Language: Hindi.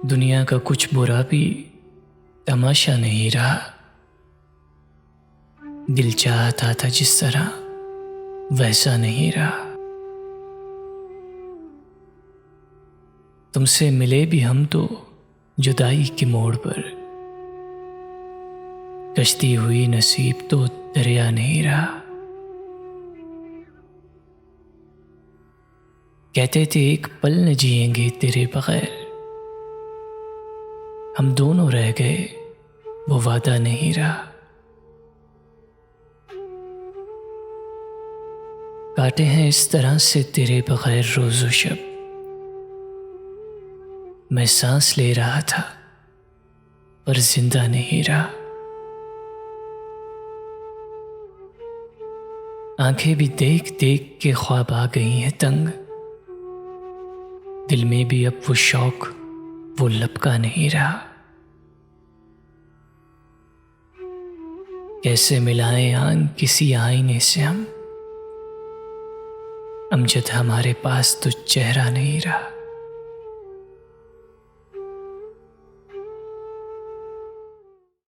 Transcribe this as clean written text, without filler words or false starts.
दुनिया का कुछ बुरा भी तमाशा नहीं रहा। दिल चाहता था जिस तरह वैसा नहीं रहा। तुमसे मिले भी हम तो जुदाई के मोड़ पर, कश्ती हुई नसीब तो दरिया नहीं रहा। कहते थे एक पल न जिएंगे तेरे बगैर, हम दोनों रह गए वो वादा नहीं रहा। काटे हैं इस तरह से तेरे बगैर रोज़ो शब, मैं सांस ले रहा था पर जिंदा नहीं रहा। आंखें भी देख देख के ख्वाब आ गई हैं तंग, दिल में भी अब वो शौक वो लपका नहीं रहा। कैसे मिलाएं आंख किसी आईने से हम, अमजद हमारे पास तो चेहरा नहीं रहा।